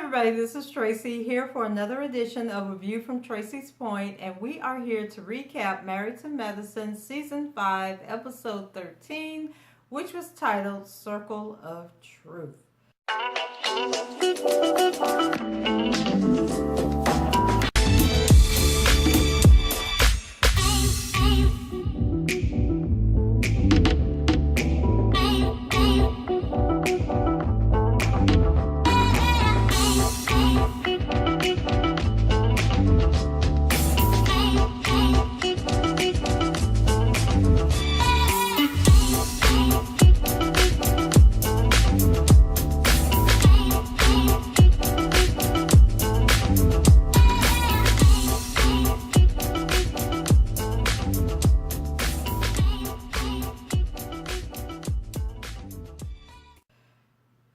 everybody, this is Tracy here for another edition of A View from Tracy's Point, and we are here to recap Married to Medicine Season 5, Episode 13, which was titled Circle of Truth.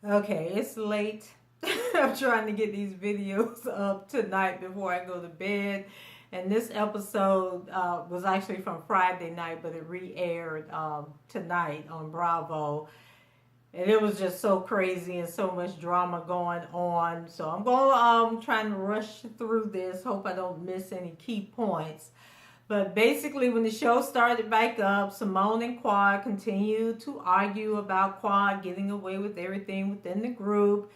Okay, it's late. I'm trying to get these videos up tonight before I go to bed. And this episode was actually from Friday night, but it re-aired tonight on Bravo. And it was just so crazy and so much drama going on. So I'm going trying to rush through this. Hope I don't miss any key points. But basically, when the show started back up, Simone and Quad continued to argue about Quad getting away with everything within the group.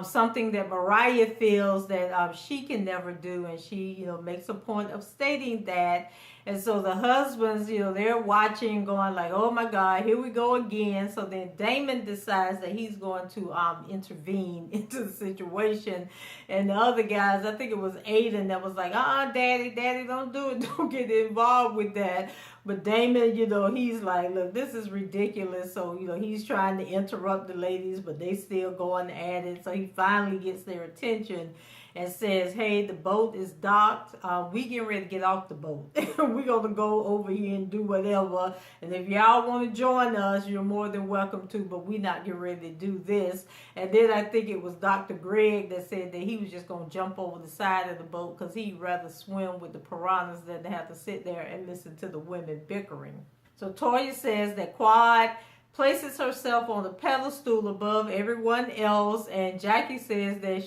Something that Mariah feels that she can never do, and she, makes a point of stating that. And so the husbands, they're watching, going like, "Oh my God, here we go again." So then Damon decides that he's going to intervene into the situation, and the other guys, I think it was Aiden, that was like, Daddy, don't do it, don't get involved with that. But Damon, he's like, "Look, this is ridiculous." So, he's trying to interrupt the ladies, but they still going at it. So he finally gets their attention and says, "Hey, the boat is docked. We getting ready to get off the boat. We're going to go over here and do whatever. And if y'all want to join us, you're more than welcome to, but we're not getting ready to do this." And then I think it was Dr. Greg that said that he was just going to jump over the side of the boat because he'd rather swim with the piranhas than to have to sit there and listen to the women bickering. So Toya says that Quad places herself on a pedestal above everyone else, and Jackie says that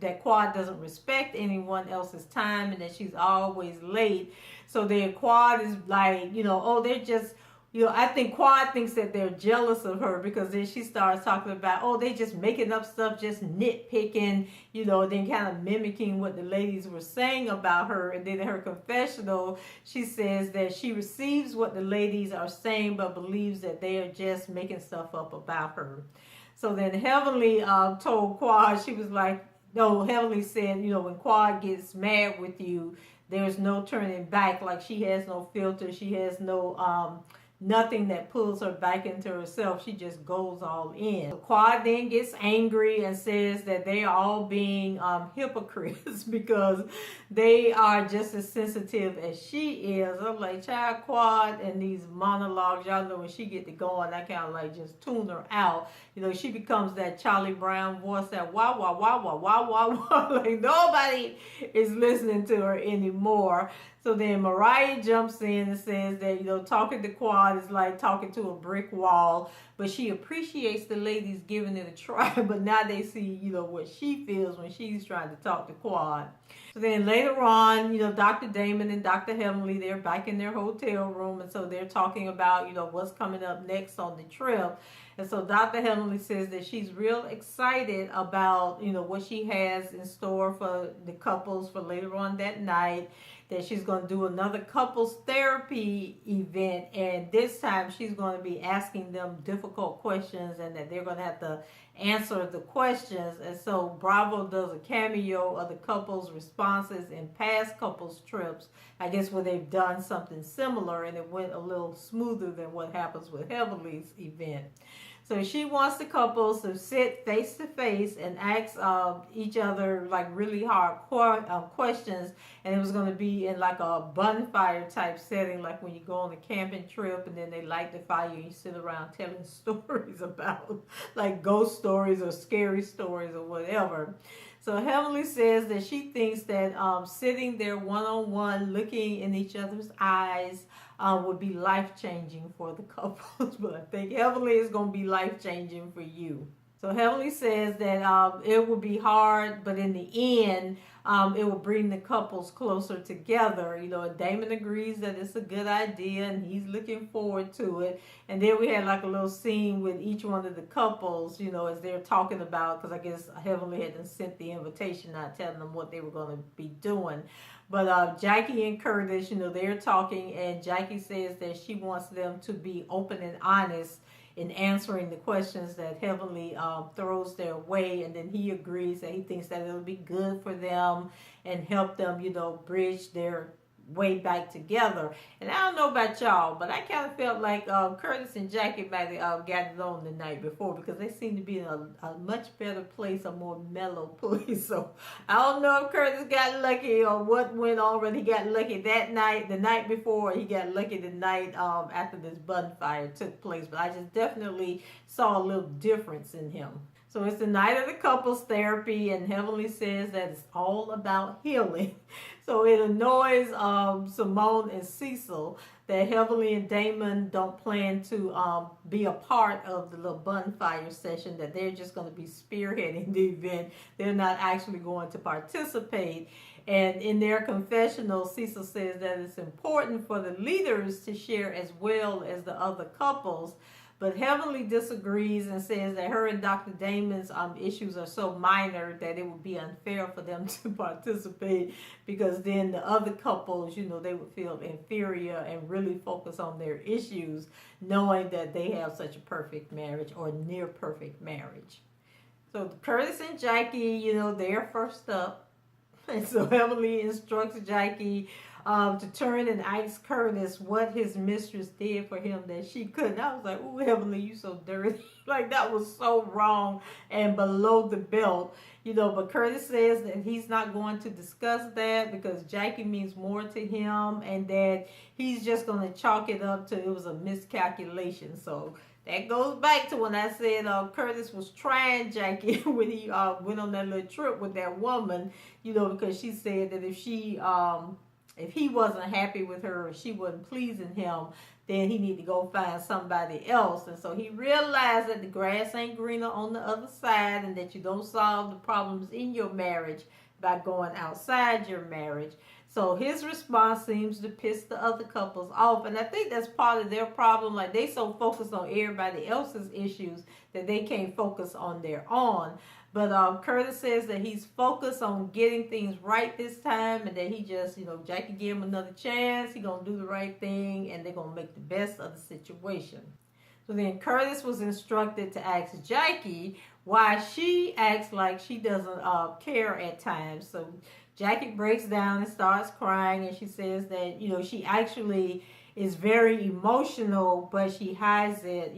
that Quad doesn't respect anyone else's time and that she's always late. So then Quad is like, they're just, I think Quad thinks that they're jealous of her, because then she starts talking about, they just making up stuff, just nitpicking, then kind of mimicking what the ladies were saying about her. And then in her confessional, she says that she receives what the ladies are saying, but believes that they are just making stuff up about her. So then Heavenly told Quad, she was like, no, Heavenly said, when Quad gets mad with you, there's no turning back. Like, she has no filter. She has no, nothing that pulls her back into herself. She just goes all in. So Quad then gets angry and says that they are all being hypocrites because they are just as sensitive as she is. I'm like, child, Quad and these monologues, y'all know when she get to going, I kind of like just tune her out. She becomes that Charlie Brown voice, that wah, wah, wah, wah, wah, wah, wah. Like, nobody is listening to her anymore. So then Mariah jumps in and says that, talking to Quad is like talking to a brick wall. But she appreciates the ladies giving it a try. But now they see, what she feels when she's trying to talk to Quad. So then later on, Dr. Damon and Dr. Heavenly, they're back in their hotel room. And so they're talking about, what's coming up next on the trip. And so Dr. Heavenly says that she's real excited about, what she has in store for the couples for later on that night. That she's going to do another couples therapy event, and this time she's going to be asking them difficult questions, and that they're going to have to answer the questions. And so Bravo does a cameo of the couples' responses in past couples trips, I guess, where they've done something similar, and it went a little smoother than what happens with Heavenly's event. So she wants the couples to sit face to face and ask each other like really hard questions. And it was going to be in like a bonfire type setting, like when you go on a camping trip and then they light the fire and you sit around telling stories about like ghost stories or scary stories or whatever. So Heavenly says that she thinks that sitting there one-on-one, looking in each other's eyes, would be life-changing for the couples. But I think Heavenly is going to be life-changing for you. So Heavenly says that it will be hard, but in the end, it will bring the couples closer together. And Damon agrees that it's a good idea, and he's looking forward to it. And then we had like a little scene with each one of the couples, as they're talking about, because I guess Heavenly had sent the invitation, not telling them what they were going to be doing. But Jackie and Curtis, they're talking, and Jackie says that she wants them to be open and honest in answering the questions that Heavenly throws their way. And then he agrees that he thinks that it'll be good for them and help them, bridge their way back together. And I don't know about y'all, but I kind of felt like Curtis and Jackie might have gotten it on the night before, because they seem to be in a much better place, a more mellow place. So I don't know if Curtis got lucky or what went on, whether he got lucky that night, the night before, or he got lucky the night after this bonfire took place. But I just definitely saw a little difference in him. So it's the night of the couples therapy, and Heavenly says that it's all about healing. So it annoys Simone and Cecil that Heavenly and Damon don't plan to be a part of the little bonfire session, that they're just going to be spearheading the event. They're not actually going to participate. And in their confessional, Cecil says that it's important for the leaders to share as well as the other couples. But Heavenly disagrees and says that her and Dr. Damon's issues are so minor that it would be unfair for them to participate, because then the other couples, they would feel inferior and really focus on their issues, knowing that they have such a perfect marriage or near perfect marriage. So Curtis and Jackie, they're first up. And so Heavenly instructs Jackie to turn and ask Curtis what his mistress did for him that she couldn't. I was like, "Ooh, Heavenly, you so dirty." Like, that was so wrong and below the belt. But Curtis says that he's not going to discuss that because Jackie means more to him, and that he's just going to chalk it up to it was a miscalculation. So that goes back to when I said Curtis was trying Jackie when he went on that little trip with that woman, because she said that if he wasn't happy with her or she wasn't pleasing him, then he need to go find somebody else. And so he realized that the grass ain't greener on the other side, and that you don't solve the problems in your marriage by going outside your marriage. So his response seems to piss the other couples off. And I think that's part of their problem. Like, they so focused on everybody else's issues that they can't focus on their own. But Curtis says that he's focused on getting things right this time, and that he just, Jackie gave him another chance. He's going to do the right thing, and they're going to make the best of the situation. So then Curtis was instructed to ask Jackie why she acts like she doesn't care at times. So Jackie breaks down and starts crying, and she says that, she actually is very emotional, but she hides it,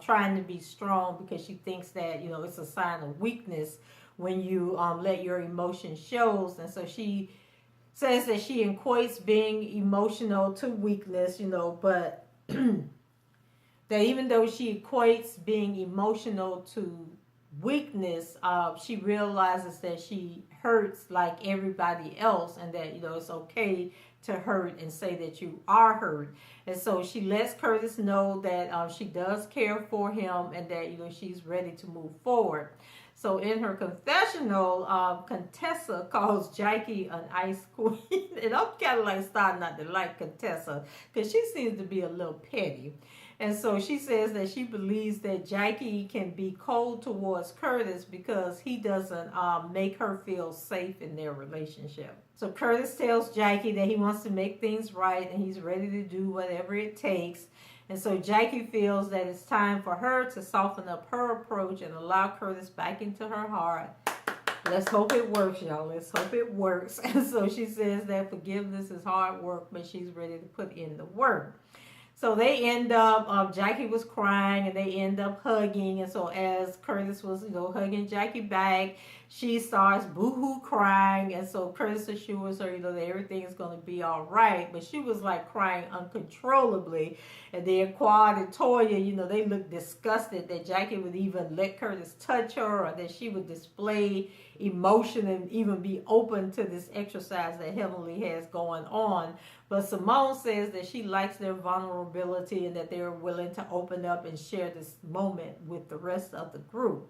trying to be strong, because she thinks that, it's a sign of weakness when you let your emotion shows. And so she says that she equates being emotional to weakness, but that even though she equates being emotional to weakness, she realizes that she hurts like everybody else, and that it's okay to hurt and say that you are hurt. And so she lets Curtis know that she does care for him, and that she's ready to move forward. So in her confessional, Contessa calls Jackie an ice queen. And I'm kind of like starting not to like Contessa, because she seems to be a little petty. And so she says that she believes that Jackie can be cold towards Curtis because he doesn't make her feel safe in their relationship. So Curtis tells Jackie that he wants to make things right, and he's ready to do whatever it takes. And so Jackie feels that it's time for her to soften up her approach and allow Curtis back into her heart. Let's hope it works, y'all. Let's hope it works. And so she says that forgiveness is hard work, but she's ready to put in the work. So they end up, Jackie was crying, and they end up hugging. And so as Curtis was, hugging Jackie back, she starts boo-hoo crying. And so Curtis assures her, that everything is going to be all right. But she was like crying uncontrollably. And then Quad and Toya, they looked disgusted that Jackie would even let Curtis touch her, or that she would display emotion and even be open to this exercise that Heavenly has going on. But Simone says that she likes their vulnerability and that they're willing to open up and share this moment with the rest of the group.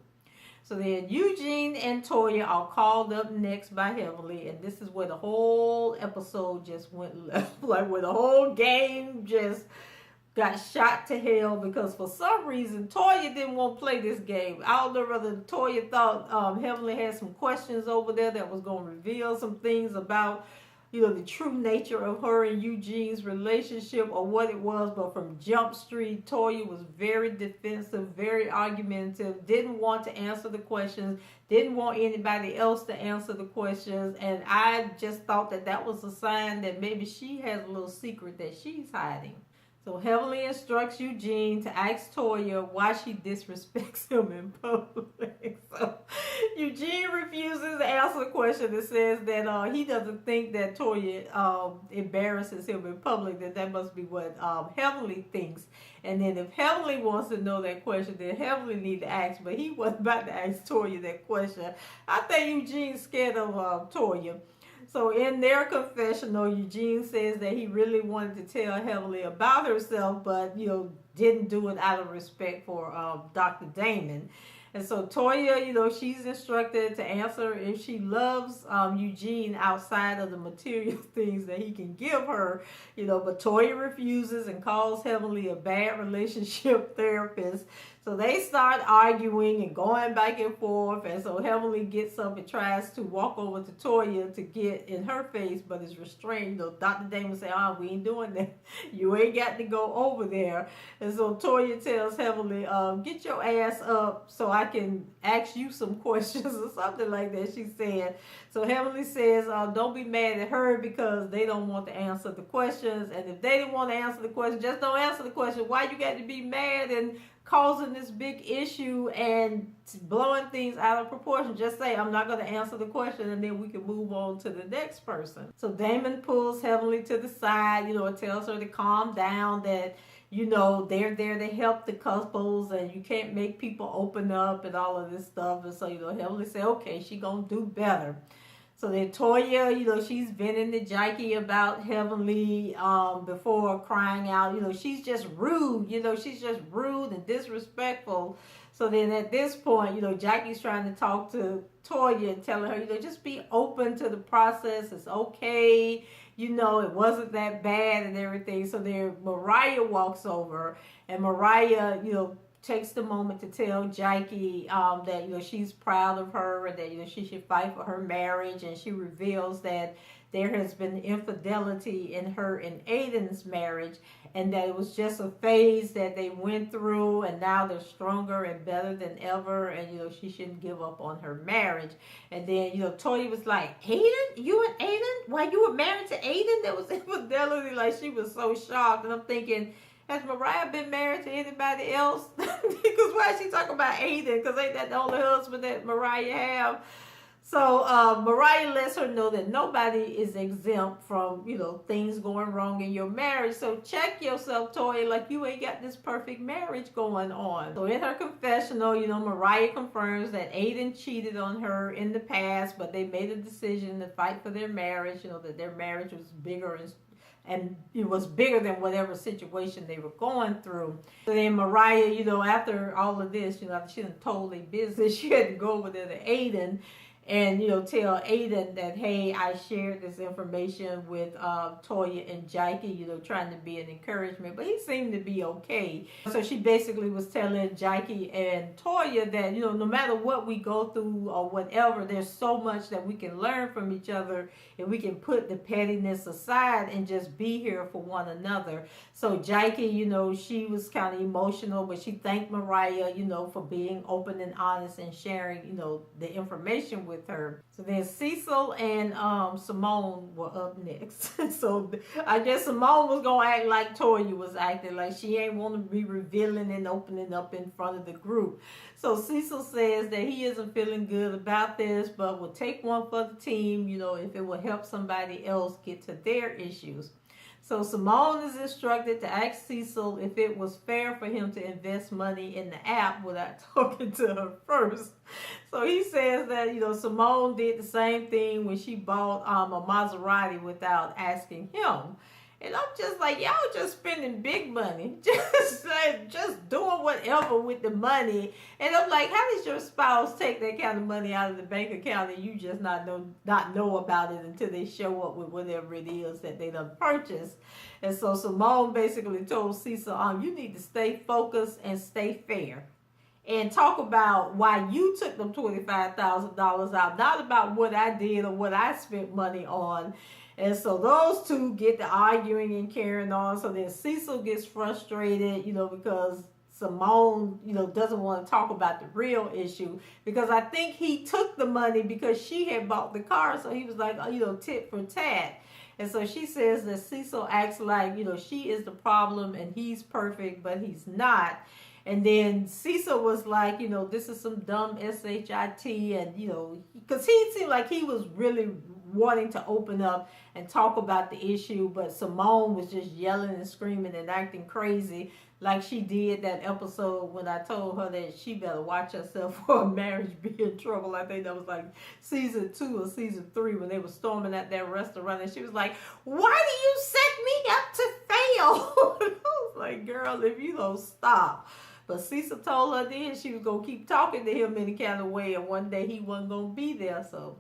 So then Eugene and Toya are called up next by Heavenly, and this is where the whole episode just went left. Like where the whole game just got shot to hell because for some reason Toya didn't want to play this game. I don't know whether Toya thought Heavenly had some questions over there that was going to reveal some things about, you know, the true nature of her and Eugene's relationship or what it was. But from Jump Street, Toya was very defensive, very argumentative, didn't want to answer the questions, didn't want anybody else to answer the questions. And I just thought that that was a sign that maybe she has a little secret that she's hiding. So Heavenly instructs Eugene to ask Toya why she disrespects him in public. So Eugene refuses to answer the question and says that he doesn't think that Toya embarrasses him in public, that must be what Heavenly thinks. And then if Heavenly wants to know that question, then Heavenly need to ask, but he wasn't about to ask Toya that question. I think Eugene's scared of Toya. So in their confessional, Eugene says that he really wanted to tell Heavenly about herself, but, you know, didn't do it out of respect for Dr. Damon. And so Toya, you know, she's instructed to answer if she loves Eugene outside of the material things that he can give her, you know, but Toya refuses and calls Heavenly a bad relationship therapist. So they start arguing and going back and forth, and so Heavenly gets up and tries to walk over to Toya to get in her face, but is restrained. You know, Dr. Damon said, we ain't doing that. You ain't got to go over there. And so Toya tells Heavenly, get your ass up so I can ask you some questions or something like that, she said. So Heavenly says, don't be mad at her because they don't want to answer the questions. And if they didn't want to answer the question, just don't answer the question. Why you got to be mad and causing this big issue and blowing things out of proportion? Just say, I'm not going to answer the question, and then we can move on to the next person. So Damon pulls Heavenly to the side, you know, and tells her to calm down, that, you know, they're there to help the couples and you can't make people open up and all of this stuff. And so, you know, Heavenly said, okay, she gonna do better. So then Toya, you know, she's venting to Jackie about Heavenly before crying out, you know, she's just rude, you know, she's just rude and disrespectful. So then at this point, you know, Jackie's trying to talk to Toya and telling her, you know, just be open to the process. It's okay. You know, it wasn't that bad and everything. So then Mariah walks over, and Mariah, you know, takes the moment to tell Jackie that, you know, she's proud of her and that, you know, she should fight for her marriage. And she reveals that there has been infidelity in her and Aiden's marriage, and that it was just a phase that they went through, and now they're stronger and better than ever, and, you know, she shouldn't give up on her marriage. And then, you know, Toya was like, Aiden? You and Aiden? While you were married to Aiden, there was infidelity? Like, she was so shocked. And I'm thinking, has Mariah been married to anybody else? Because why is she talking about Aiden? Because ain't that the only husband that Mariah have? So Mariah lets her know that nobody is exempt from, you know, things going wrong in your marriage. So check yourself, Toya, like you ain't got this perfect marriage going on. So in her confessional, you know, Mariah confirms that Aiden cheated on her in the past, but they made a decision to fight for their marriage, you know, that their marriage was bigger and it was bigger than whatever situation they were going through. So then Mariah, you know, after all of this, you know, after she done told their business, she had to go over there to Aiden and, you know, tell Aiden that, hey, I shared this information with Toya and Jackie, you know, trying to be an encouragement, but he seemed to be okay. So she basically was telling Jackie and Toya that, you know, no matter what we go through or whatever, there's so much that we can learn from each other, and we can put the pettiness aside and just be here for one another. So Jackie, you know, she was kind of emotional, but she thanked Mariah, you know, for being open and honest and sharing, you know, the information with her. So then Cecil and Simone were up next. So I guess Simone was gonna act like Toya was acting, like she ain't want to be revealing and opening up in front of the group. So Cecil says that he isn't feeling good about this, but will take one for the team, you know, if it will help somebody else get to their issues. So Simone is instructed to ask Cecil if it was fair for him to invest money in the app without talking to her first. So he says that, you know, Simone did the same thing when she bought a Maserati without asking him. And I'm just like, y'all just spending big money. Just doing whatever with the money. And I'm like, how does your spouse take that kind of money out of the bank account and you just not know about it until they show up with whatever it is that they done purchased? And so Simone basically told Cecil, you need to stay focused and stay fair. And talk about why you took them $25,000 out, not about what I did or what I spent money on. And so those two get to arguing and carrying on. So then Cecil gets frustrated, because Simone, doesn't want to talk about the real issue. Because I think he took the money because she had bought the car. So he was like, tit for tat. And so she says that Cecil acts like, she is the problem and he's perfect, but he's not. And then Cecil was like, this is some dumb shit. And, because he seemed like he was really wanting to open up and talk about the issue. But Simone was just yelling and screaming and acting crazy like she did that episode when I told her that she better watch herself for a marriage be in trouble. I think that was like season 2 or season 3 when they were storming at that restaurant. And she was like, why do you set me up to fail? And I was like, girl, if you don't stop. But Cecil told her then she was going to keep talking to him any kind of way. And one day he wasn't going to be there. So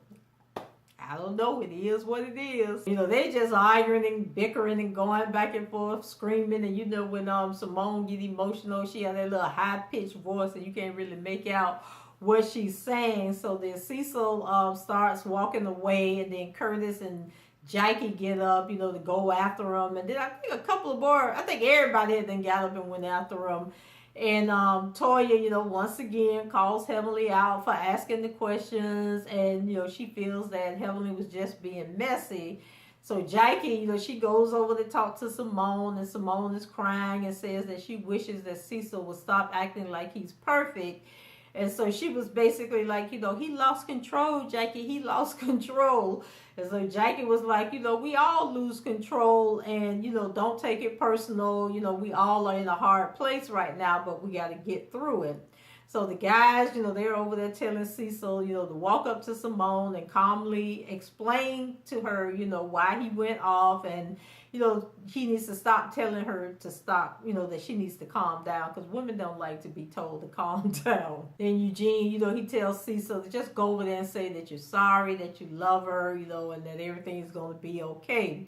I don't know. It is what it is. They just arguing and bickering and going back and forth, screaming. And when Simone get emotional, she had that little high-pitched voice and you can't really make out what she's saying. So then Cecil starts walking away, and then Curtis and Jackie get up, to go after him. And then I think a couple of more, I think everybody had then got up and went after him. And Toya, once again calls Heavenly out for asking the questions. And, she feels that Heavenly was just being messy. So Jackie, she goes over to talk to Simone. And Simone is crying and says that she wishes that Cecil would stop acting like he's perfect. And so she was basically like, he lost control, Jackie. He lost control. And so Jackie was like, we all lose control, and, don't take it personal. We all are in a hard place right now, but we got to get through it. So the guys, they're over there telling Cecil, to walk up to Simone and calmly explain to her, why he went off, and, he needs to stop telling her to stop, that she needs to calm down, because women don't like to be told to calm down. Then Eugene, he tells Cecil to just go over there and say that you're sorry, that you love her, and that everything's going to be okay.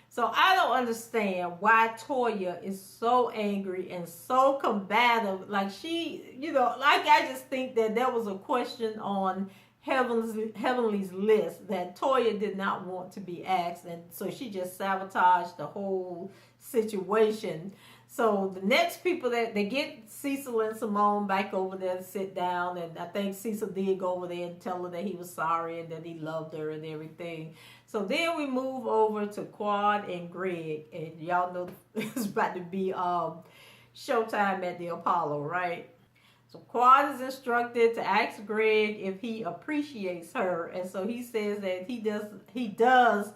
So I don't understand why Toya is so angry and so combative. Like she, I just think that there was a question on Heavenly's list that Toya did not want to be asked, and so she just sabotaged the whole situation. So the next people that they get Cecil and Simone back over there to sit down, and I think Cecil did go over there and tell her that he was sorry and that he loved her and everything. So then we move over to Quad and Greg, and y'all know it's about to be showtime at the Apollo, right? So Quad is instructed to ask Greg if he appreciates her, and so he says that he does,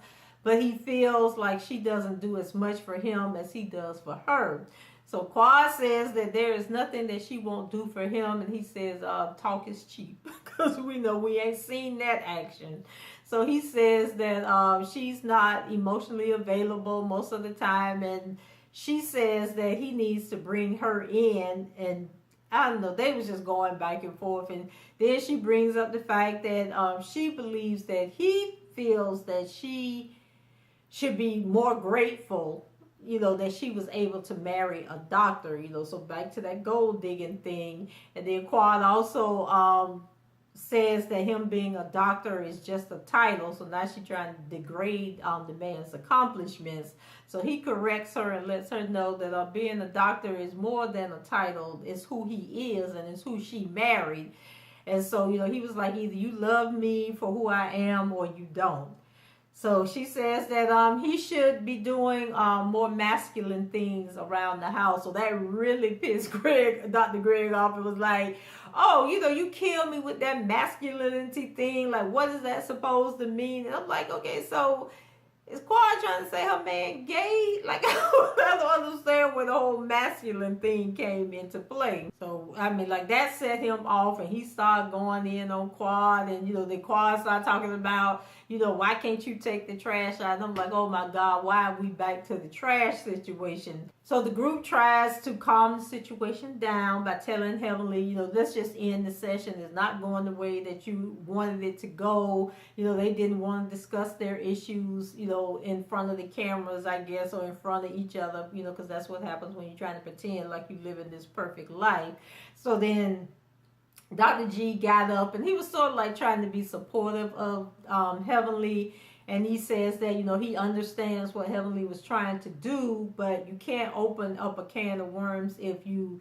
but he feels like she doesn't do as much for him as he does for her. So Quad says that there is nothing that she won't do for him, and he says talk is cheap, because we know we ain't seen that action. So he says that she's not emotionally available most of the time, and she says that he needs to bring her in, and I don't know, they was just going back and forth. And then she brings up the fact that she believes that he feels that she should be more grateful, that she was able to marry a doctor, so back to that gold digging thing. And then Quad also says that him being a doctor is just a title, so now she's trying to degrade the man's accomplishments. So he corrects her and lets her know that being a doctor is more than a title. It's who he is, and it's who she married. And so, he was like, either you love me for who I am or you don't. So she says that he should be doing more masculine things around the house. So that really pissed Dr. Greg off. It was like, oh, you kill me with that masculinity thing. Like, what is that supposed to mean? And I'm like, okay, so is Quad trying to say her man gay? Like, I don't understand where the whole masculine thing came into play. So I mean, like that set him off, and he started going in on Quad, and the Quad started talking about, why can't you take the trash out? And I'm like, oh my God, why are we back to the trash situation? So the group tries to calm the situation down by telling Heavenly, let's just end the session. It's not going the way that you wanted it to go. They didn't want to discuss their issues, in front of the cameras, I guess, or in front of each other, because that's what happens when you're trying to pretend like you live in this perfect life. So then Dr. G got up, and he was sort of like trying to be supportive of Heavenly. And he says that, he understands what Heavenly was trying to do, but you can't open up a can of worms if you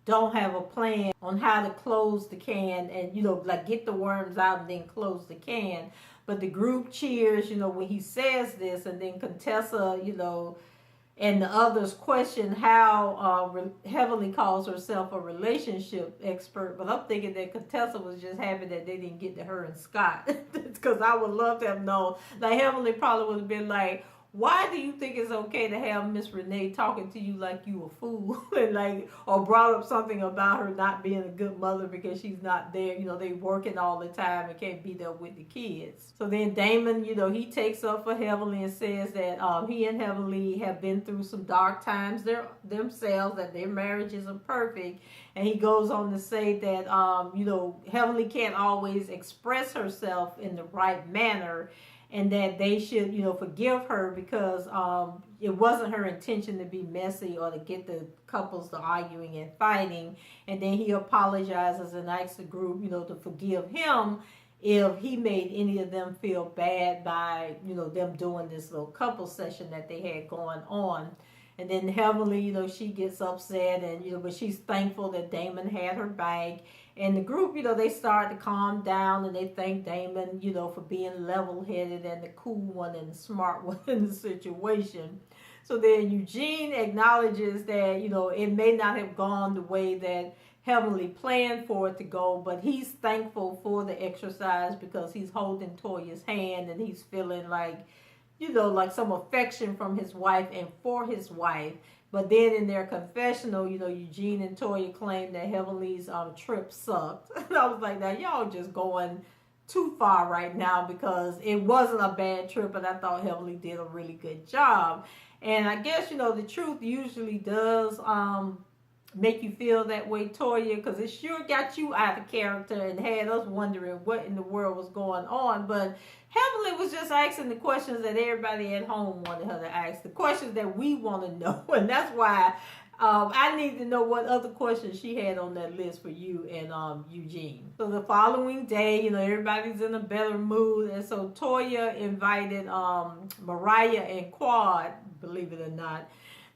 don't have a plan on how to close the can and, like get the worms out and then close the can. But the group cheers, when he says this, and then Contessa, and the others question how Heavenly calls herself a relationship expert. But I'm thinking that Contessa was just happy that they didn't get to her and Scott. Because I would love to have known. Like, Heavenly probably would have been like, why do you think it's okay to have Miss Renee talking to you like you a fool? And or brought up something about her not being a good mother because she's not there. They working all the time and can't be there with the kids. So then Damon, he takes up for Heavenly and says that he and Heavenly have been through some dark times themselves, that their marriage isn't perfect. And he goes on to say that, Heavenly can't always express herself in the right manner, and that they should, forgive her because it wasn't her intention to be messy or to get the couples to arguing and fighting. And then he apologizes and asks the group, to forgive him if he made any of them feel bad by, them doing this little couple session that they had going on. And then Heavenly, she gets upset, and, but she's thankful that Damon had her back. And the group, they start to calm down, and they thank Damon, for being level-headed and the cool one and the smart one in the situation. So then Eugene acknowledges that, it may not have gone the way that Heavenly planned for it to go, but he's thankful for the exercise because he's holding Toya's hand, and he's feeling like, like some affection from his wife and for his wife. But then in their confessional, Eugene and Toya claimed that Heavenly's trip sucked. And I was like, now y'all just going too far right now, because it wasn't a bad trip, and I thought Heavenly did a really good job. And I guess, the truth usually does make you feel that way, Toya, because it sure got you out of character and had us wondering what in the world was going on. But Heavenly was just asking the questions that everybody at home wanted her to ask, the questions that we want to know. And that's why I need to know what other questions she had on that list for you and Eugene. So the following day, everybody's in a better mood. And so Toya invited Mariah and Quad, believe it or not,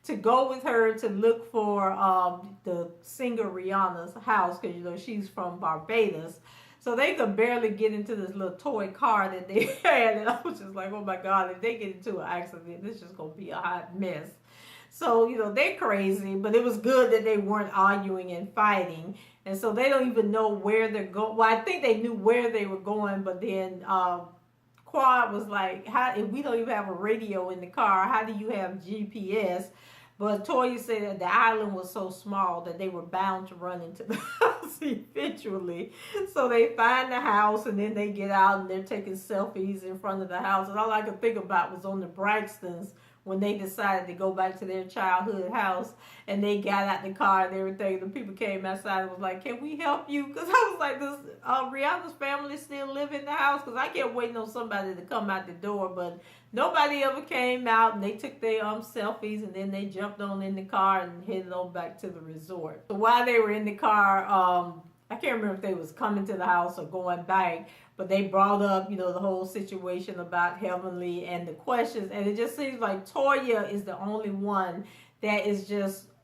to go with her to look for the singer Rihanna's house, because, she's from Barbados. So they could barely get into this little toy car that they had. And I was just like, oh my God, if they get into an accident, this is just going to be a hot mess. So, they're crazy, but it was good that they weren't arguing and fighting. And so they don't even know where they're going. Well, I think they knew where they were going, but then Quad was like, how, if we don't even have a radio in the car, how do you have GPS? But Toya said that the island was so small that they were bound to run into the house eventually. So they find the house, and then they get out and they're taking selfies in front of the house. And all I could think about was on the Braxtons when they decided to go back to their childhood house, and they got out the car and everything. The people came outside and was like, can we help you? Because I was like, does Rihanna's family still live in the house? Because I kept waiting on somebody to come out the door, but nobody ever came out, and they took their selfies, and then they jumped on in the car and headed on back to the resort. So while they were in the car, I can't remember if they was coming to the house or going back, but they brought up, the whole situation about Heavenly and the questions. And it just seems like Toya is the only one that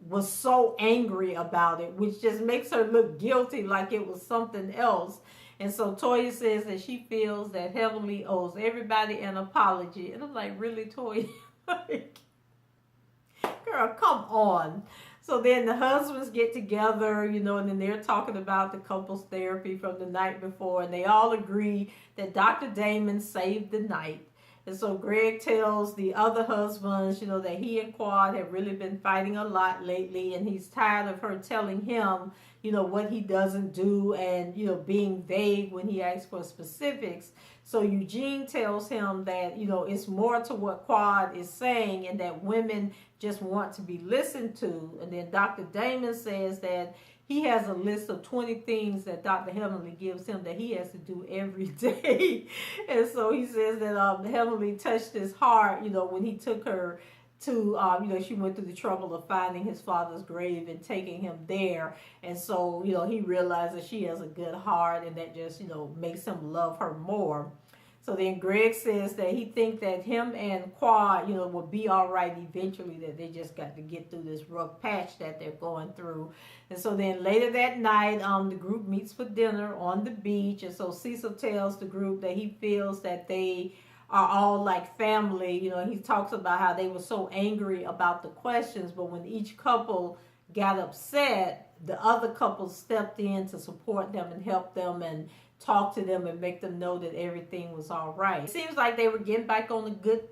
was so angry about it, which just makes her look guilty, like it was something else. And so Toya says that she feels that Heavenly owes everybody an apology. And I'm like, really, Toya? Girl, come on. So then the husbands get together, and then they're talking about the couples therapy from the night before. And they all agree that Dr. Damon saved the night. And so Greg tells the other husbands, that he and Quad have really been fighting a lot lately, and he's tired of her telling him, what he doesn't do, and, being vague when he asks for specifics. So Eugene tells him that, it's more to what Quad is saying, and that women just want to be listened to. And then Dr. Damon says that he has a list of 20 things that Dr. Heavenly gives him that he has to do every day. And so he says that Heavenly touched his heart, when he took her to, she went through the trouble of finding his father's grave and taking him there. And so, he realized that she has a good heart, and that just, makes him love her more. So then Greg says that he thinks that him and Quad, will be all right eventually, that they just got to get through this rough patch that they're going through. And so then later that night, the group meets for dinner on the beach. And so Cecil tells the group that he feels that they are all like family. He talks about how they were so angry about the questions, but when each couple got upset, the other couple stepped in to support them and help them and talk to them and make them know that everything was all right. It seems like they were getting back on a good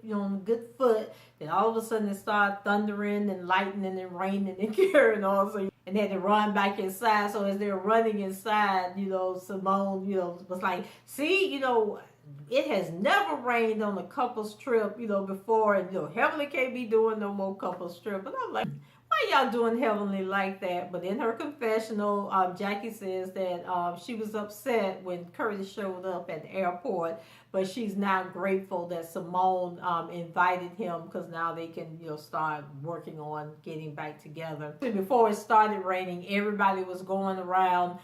foot. Then all of a sudden it started thundering and lightning and raining and carrying on. So, and they had to run back inside. So as they were running inside, Simone, was like, see, it has never rained on a couples trip, before, and Heavenly can't be doing no more couples trip. But I'm like, why y'all doing Heavenly like that? But in her confessional, Jackie says that she was upset when Curtis showed up at the airport, but she's now grateful that Simone invited him, because now they can start working on getting back together. Before it started raining, everybody was going around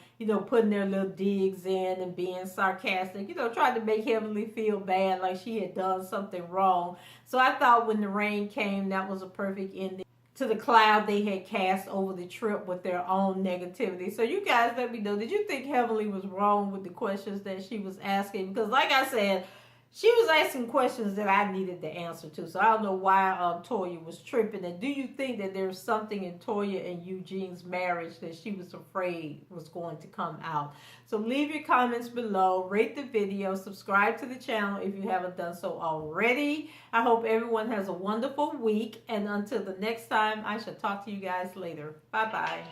putting their little digs in and being sarcastic, trying to make Heavenly feel bad, like she had done something wrong. So I thought when the rain came, that was a perfect ending to the cloud they had cast over the trip with their own negativity. So you guys let me know, did you think Heavenly was wrong with the questions that she was asking? Because like I said, she was asking questions that I needed the answer to. So I don't know why Toya was tripping. And do you think that there's something in Toya and Eugene's marriage that she was afraid was going to come out? So leave your comments below. Rate the video. Subscribe to the channel if you haven't done so already. I hope everyone has a wonderful week. And until the next time, I shall talk to you guys later. Bye-bye.